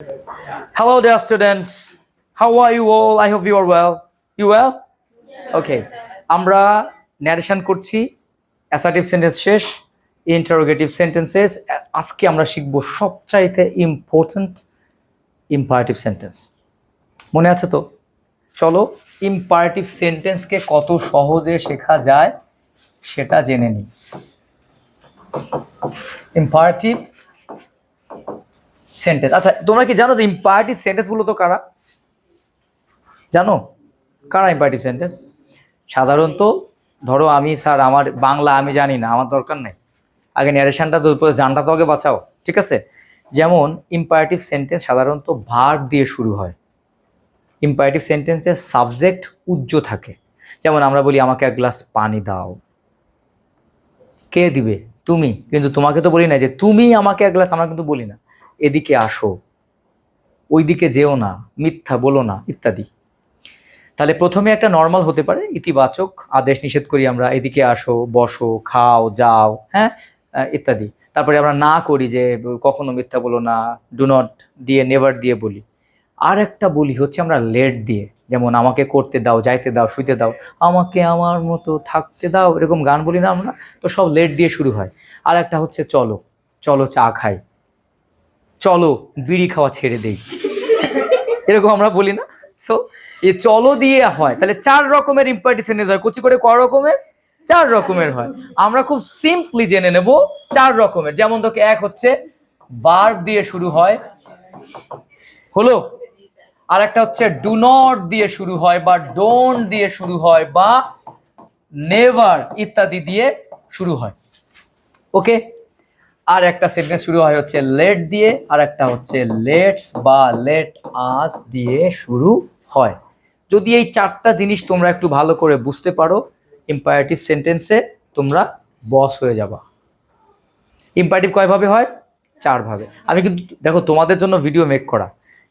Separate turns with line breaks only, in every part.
Hello there, students. How are you all? I hope you are well. You well? Okay. আমরা narration করছি assertive sentence শেষ interrogative sentences আজকে আমরা শিখব সবচাইতে ইম্পর্টেন্ট imperative sentence মনে আছে তো চলো imperative sentence কে কত সহজে শেখা যায় সেটা জেনে নিই imperative সেন্টেন্স আচ্ছা তোমরা কি জানো যে ইম্পারেটিভ সেন্টেন্স গুলো তো কারা জানো কারা ইম্পারেটিভ সেন্টেন্স সাধারণত ধরো আমি স্যার আমার বাংলা আমি জানি না আমার দরকার নাই আগে ন্যারেশনটা তো জানটা তো আগে বাঁচাও ঠিক আছে যেমন ইম্পারেটিভ সেন্টেন্স সাধারণত ভার্ব দিয়ে শুরু হয় ইম্পারেটিভ সেন্টেন্সের সাবজেক্ট উজ্জ্ব থাকে যেমন আমরা বলি আমাকে এক গ্লাস পানি দাও কে দিবে তুমি কিন্তু তোমাকে তো বলি না যে তুমি আমাকে এক গ্লাস আমরা কিন্তু বলি না এদিকে আসো ওইদিকে যেও না মিথ্যা বলো না ইত্যাদি তাহলে প্রথমে একটা নর্মাল হতে পারে ইতিবাচক আদেশ নিষেধ করি আমরা এদিকে আসো বসো খাও যাও হ্যাঁ ইত্যাদি তারপরে আমরা না করি যে কখনো মিথ্যা বলো না ডু নট দিয়ে নেভার দিয়ে বলি আর একটা বলি হচ্ছে আমরা লেট দিয়ে যেমন আমাকে করতে দাও যাইতে দাও শুইতে দাও আমাকে আমার মতো থাকতে দাও এরকম গান বলি না আমরা তো সব লেট দিয়ে শুরু হয় আর একটা হচ্ছে চলো চলো চা খাই চলো বিড়ি খাওয়া ছেড়ে দেই এরকম আমরা বলি না সো এই চলো দিয়ে হয় তাহলে চার রকমের ইম্পারেটিভ সেন্টেন্স হয় কুচি করে কয় রকমের চার রকমের হয় আমরা খুব সিম্পলি জেনে নেব চার রকমের যেমন তোকে এক হচ্ছে ভার্ব দিয়ে শুরু হয় হলো আর একটা হচ্ছে ডু নট দিয়ে শুরু হয় বা ডোন্ট দিয়ে শুরু হয় বা নেভার ইত্যাদি দিয়ে শুরু হয় ওকে আর একটা সেন্টেন্স শুরু হয় হচ্ছে লেট দিয়ে আর একটা হচ্ছে লেটস বা লেট আস দিয়ে শুরু হয় যদি এই চারটা জিনিস তোমরা একটু ভালো করে বুঝতে পারো ইম্পারেটিভ সেন্টেন্সে তোমরা বস হয়ে যাবা ইম্পারেটিভ কয় ভাবে হয় চার ভাবে আমি কিন্তু দেখো তোমাদের জন্য ভিডিও মেক করা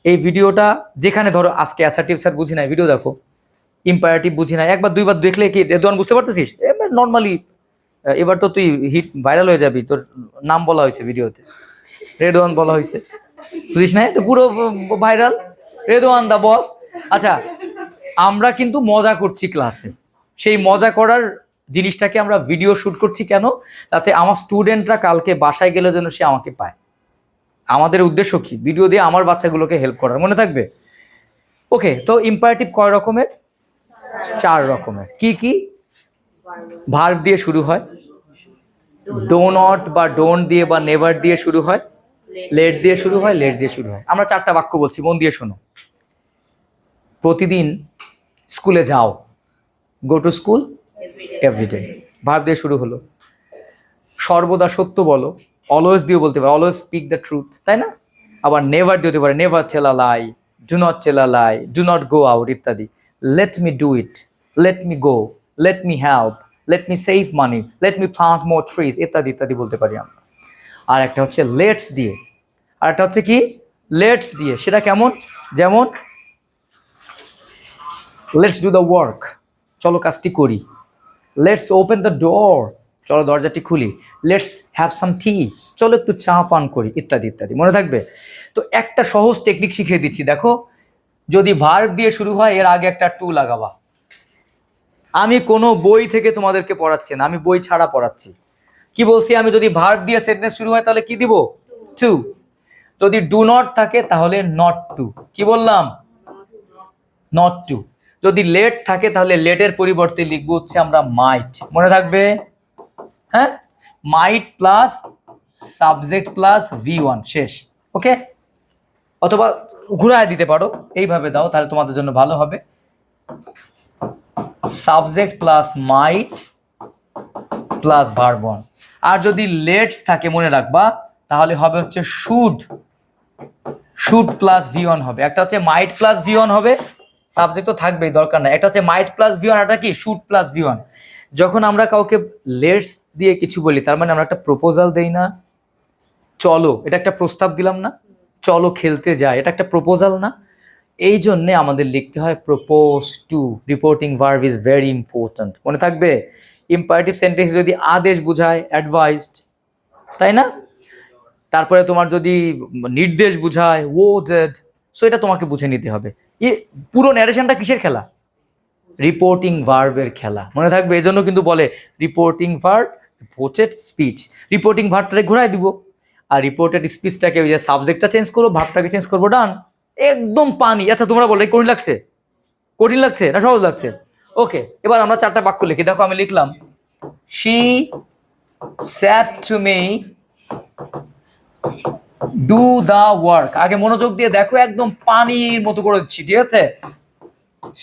এই ভিডিওটা যেখানে ধরো আজকে অ্যাসার্টিভ স্যার বুঝি নাই ভিডিও দেখো ইম্পারেটিভ বুঝি নাই একবার দুইবার দেখলে কি রেদওয়ান বুঝতে পারতেছিস নর্মালি এবার তো তুই হিট ভাইরাল হয়ে যাবি তোর নাম বলা হয়েছে ভিডিওতে রেদওয়ান বলা হয়েছে বুঝিস না তো পুরো ভাইরাল রেদওয়ান দা বস আচ্ছা আমরা কিন্তু মজা করছি ক্লাসে সেই মজা করার জিনিসটাকে আমরা ভিডিও শুট করছি কেন তাতে আমার স্টুডেন্টরা কালকে বাসায় গেলে যেন সে আমাকে পায় আমাদের উদ্দেশ্য কি ভিডিও দিয়ে আমার বাচ্চাগুলোকে হেল্প করার মনে থাকবে ওকে তো ইম্পারেটিভ কয় রকমের চার রকমের কি কি ভার্ব দিয়ে শুরু হয় ডো নট বা ডোন্ট দিয়ে বা নেভার দিয়ে শুরু হয় লেট দিয়ে শুরু হয় লেট দিয়ে শুরু হয় আমরা চারটা বাক্য বলছি মন দিয়ে শোনো প্রতিদিন স্কুলে যাও go to school everyday verb দিয়ে শুরু হলো সর্বদা সত্য বলো অলওয়েজ দিয়ে বলতে পারে অলওয়েজ স্পিক দ্য ট্রুথ তাই না আবার নেভার দিয়ে হতে পারে never tell a lie do not tell a lie do not go out ইত্যাদি let me do it let me go let me help let me save money let me plant more trees ইত্যাদি ইত্যাদি বলতে পারি আমরা আর একটা হচ্ছে let's দিয়ে আর একটা হচ্ছে কি লেটস দিয়ে সেটা কেমন যেমন লেটস ডু দ্য ওয়ার্ক চলো কাজটি করি লেটস ওপেন দ্য ডোর চলো দরজাটি খুলি লেটস হ্যাভ সাম টি চলো একটু চা পান করি ইত্যাদি ইত্যাদি মনে থাকবে তো একটা সহজ টেকনিক শিখিয়ে দিচ্ছি দেখো যদি ভার্ব দিয়ে শুরু হয় এর আগে একটা টু লাগাবা আমি কোনো বই থেকে তোমাদেরকে পড়াচ্ছি না আমি বই ছাড়া পড়াচ্ছি কি বলছি আমি যদি ভার্ব দিয়ে সেন্টেন্স শুরু হয় তাহলে কি দিব টু যদি ডু নট থাকে তাহলে নট টু কি বললাম নট টু যদি লেট থাকে তাহলে লেটের পরিবর্তে লিখবো হচ্ছে আমরা মাইট মনে থাকবে হ্যাঁ মাইট প্লাস সাবজেক্ট প্লাস V1 শেষ ওকে অথবা ঘুরায় দিতে পারো এইভাবে দাও তাহলে তোমাদের জন্য ভালো হবে সাবজেক্ট প্লাস মাইট প্লাস ভার্ব 1 আর যদি লেটস থাকে মনে রাখবা তাহলে হবে হচ্ছে শুড প্লাস V1 হবে একটা হচ্ছে মাইট প্লাস V1 হবে সাবজেক্ট তো থাকবেই দরকার নাই একটা হচ্ছে মাইট প্লাস V1 এটা কি শুড প্লাস V1 যখন আমরা কাউকে লেটস দিয়ে কিছু বলি তার মানে আমরা একটা প্রপোজাল দেই না চলো এটা একটা প্রস্তাব দিলাম না চলো খেলতে যাই এটা একটা প্রপোজাল না এই জন্যে আমাদের লিখতে হয় propose to reporting verb is very important মনে থাকবে ইম্পারেটিভ সেন্টেন্স যদি আদেশ বোঝায় অ্যাডভাইসড তাই না তারপরে তোমার যদি নির্দেশ বুঝায় ওয়ার্ডেড, সো এটা তোমাকে বুঝে নিতে হবে। পুরো ন্যারেশনটা কিসের খেলা? রিপোর্টিং ভার্বের খেলা, মনে থাকবে। এজন্য কিন্তু বলে reporting verb, reported speech. Reporting ভার্বটাকে ঘোরায় দিব, আর রিপোর্টেড স্পিচটাকে ওই যে সাবজেক্টটা চেঞ্জ করবো, ভার্বটাকে চেঞ্জ করবো, ডান। একদম পানি। আচ্ছা তোমরা বলো কঠিন লাগছে? কঠিন লাগছে না সহজ লাগছে? ওকে, এবার আমরা 4টা বাক্য লিখি। দেখো আমি লিখলাম she said to me do the work। আগে মনোযোগ দিয়ে দেখো, একদম পানির মতো করে দিচ্ছি, ঠিক আছে?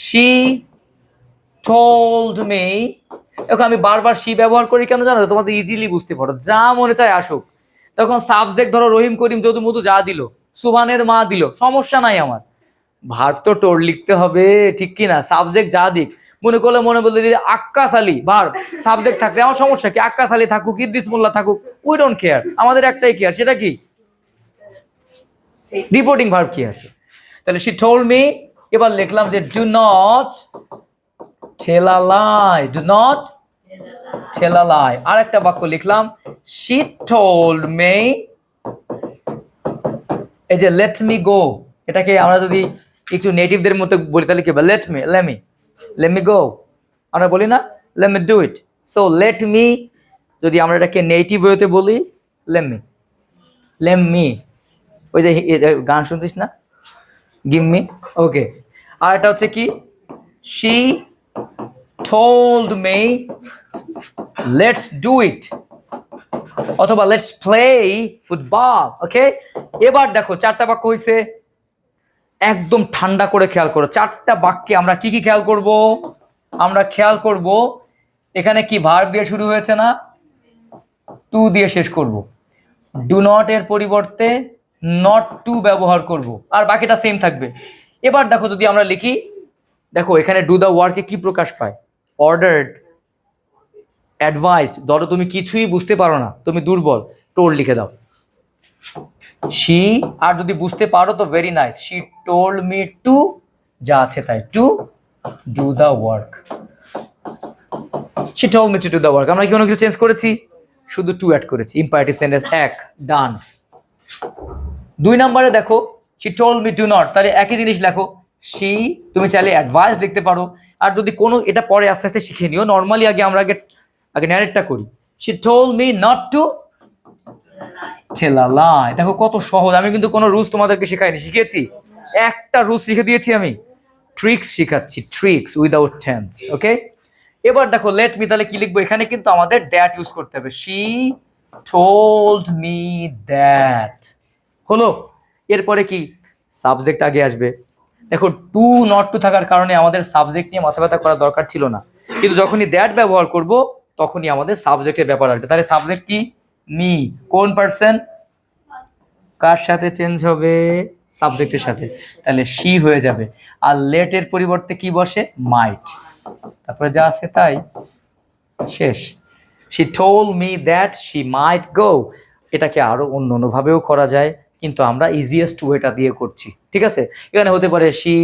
she told me। এখন আমি বারবার she ব্যবহার করি কেন জানো? তোমাদের ইজিলি বুঝতে পারো, যা মনে চায় আসুক। তখন সাবজেক্ট ধরো রহিম করিম যদু মধু যা দিল, সুবহানের মা দিল, সমস্যা নাই আমার। ভার্ব তো টোর লিখতে হবে, ঠিক কি না? সাবজেক্ট যা দিক, মনে করলে মনে বলতে আক্কাস আলী ভার্ব, সাবজেক্ট থাকলে আমার সমস্যা কি? আক্কাস আলী থাকুক, ইদ্রিস মোল্লা থাকুক, উই ডোন্ট কেয়ার। আমাদের একটাই কেয়ার, সেটা কি? রিপোর্টিং ভার্ব কি আছে। তাহলে she told me। এবার লিখলাম যে do not tell a lie, do not tell a lie। আর একটা বাক্য লিখলাম she told me, এই যে let me go, এটাকে আমরা যদি একটু নেটিভদের মতো বলি তাহলে কি? let me go। আমরা বলি না let me do it, so let me যদি আমরা এটাকে নেটিভ ওয়েতে বলি let me, ওই যে গান শুনছিস না, give me। ওকে, আর এটা হচ্ছে কি? she told me let's do it, অথবা লেটস প্লে ফুটবল। ওকে, এবার দেখো 4টা বাক্য হয়েছে। একদম ঠান্ডা করে খেয়াল করো, 4টা বাক্যে আমরা কি কি খেয়াল করব? আমরা খেয়াল করব এখানে কি ভার্ব দিয়ে শুরু হয়েছে না, টু দিয়ে শেষ করব। ডু নট এর পরিবর্তে নট টু ব্যবহার করব, আর বাকিটা সেম থাকবে। এবার দেখো যদি আমরা লিখি, দেখো এখানে ডু দ্য ওয়ার্কে কি প্রকাশ পায়? Ordered, advised. ধরো তুমি কিছুই বুঝতে পারো না, তুমি দুর্বল, টোল্ড লিখে দাও she। আর যদি বুঝতে পারো তো very nice, she told me to, যা আছে তাই, to do the work। she told me to do the work। আমরা কি কোনো কিছু চেঞ্জ করেছি? শুধু টু অ্যাড করেছি। ইম্পারেটিভ সেন্টেন্স 1 ডান। 2 নম্বরে দেখো she told me do not, তাহলে একই জিনিস লেখো she। তুমি চাইলে অ্যাডভাইস লিখতে পারো, আর যদি কোনো, এটা পরে আস্তে আস্তে শিখে নিও। নর্মালি আমরা আগে ন্যারেটটা করি। she told me not to tell a lie। দেখো কত সহজ। আমি কিন্তু কোনো রুলস তোমাদেরকে শেখাইনি, শিখিয়েছি একটা রুলস শিখে দিয়েছি আমি, ট্রিক্স শিখাচ্ছি, ট্রিক্স উইদাউট টেন্স। ওকে, এবার দেখো লেট মি, তাহলে কি লিখবো? এখানে কিন্তু আমাদের দ্যাট ইউজ করতে হবে। she told me that হলো। এরপরে কি? সাবজেক্ট আগে আসবে। দেখো টু নট টু থাকার কারণে আমাদের সাবজেক্ট নিয়ে মাথা ব্যথা করার দরকার ছিল না, কিন্তু যখনই দ্যাট ব্যবহার করব তখনই আমাদের সাবজেক্টের ব্যাপার আসবে। তাহলে সাবজেক্ট কি? মি। কোন পার্সন? কার সাথে চেঞ্জ হবে? সাবজেক্টের সাথে, তাহলে she হয়ে যাবে। আর লেট এর পরিবর্তে কি বসে? মাইট। তারপরে যা আছে তাই, শেষ। she told me that she might go। এটাকে আরো অন্য ভাবেও করা যায়, কিন্তু আমরা ইজিয়েস্ট ওয়েটা দিয়ে করছি, ঠিক আছে? এখানে হতে পারে she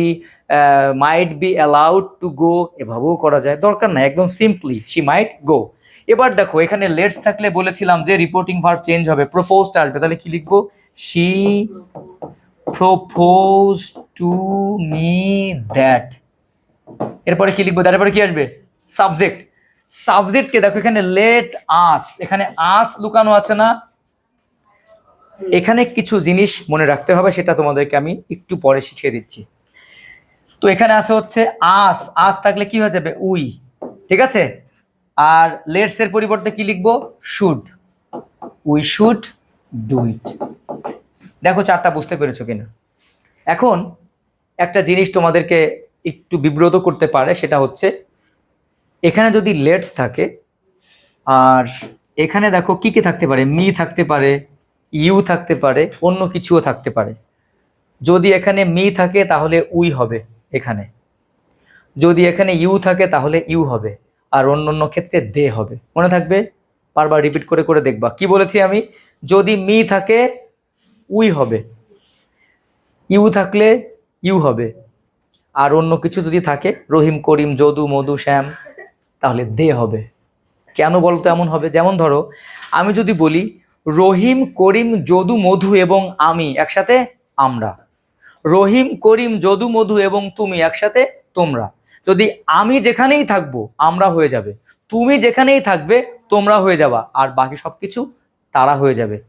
might be allowed to go, এভাবেও করা যায়, দরকার নাই, একদম সিম্পলি she might go। এবার দেখো এখানে লেটস থাকলে বলেছিলাম যে রিপোর্টিং ভার্ব চেঞ্জ হবে, প্রপোজড আসবে। তাহলে কি লিখবো? she proposed to me that। এরপরে কি লিখবো? তারপরে কি আসবে? সাবজেক্ট। সাবজেক্টকে দেখো এখানে লেট আস, এখানে আস লুকানো আছে না? এখানে কিছু জিনিস মনে রাখতে হবে, সেটা তোমাদেরকে আমি একটু পরে শিখিয়ে দিচ্ছি। তো এখানে আছে হচ্ছে আস, আস থাকলে কি হয়ে যাবে? উই, ঠিক আছে? আর লেটস এর পরিবর্তে কি লিখবো? Should, we should do it. দেখো 4টা বুঝতে পেরেছো কিনা? এখন একটা জিনিস তোমাদেরকে একটু বিব্রত করতে পারে, সেটা হচ্ছে এখানে যদি লেটস থাকে, আর এখানে দেখো কি কি থাকতে পারে? মি থাকতে পারে, ইউ থাকতে পারে, অন্য কিছুও থাকতে পারে। যদি এখানে মি থাকে তাহলে উই হবে এখানে, যদি এখানে ইউ থাকে তাহলে ইউ হবে, আর অন্য ক্ষেত্রে দে হবে। মনে থাকবে, বারবার রিপিট করে করে দেখবা। কি বলেছি আমি? যদি মি থাকে উই হবে, ইউ থাকলে ইউ হবে, আর অন্য কিছু যদি থাকে, রহিম করিম যদু মধু শ্যাম, তাহলে দে হবে। কেন বলতো এমন হবে? যেমন ধরো আমি যদি বলি রহিম, করিম, যদু, মধু এবং আমি একসাথে আমরা। রহিম, করিম, যদু, মধু এবং তুমি একসাথে তোমরা। যদি আমি যেখানেই থাকবো আমরা হয়ে যাবে, তুমি যেখানেই থাকবে তোমরা হয়ে যাবা, আর বাকি সবকিছু তারা হয়ে যাবে।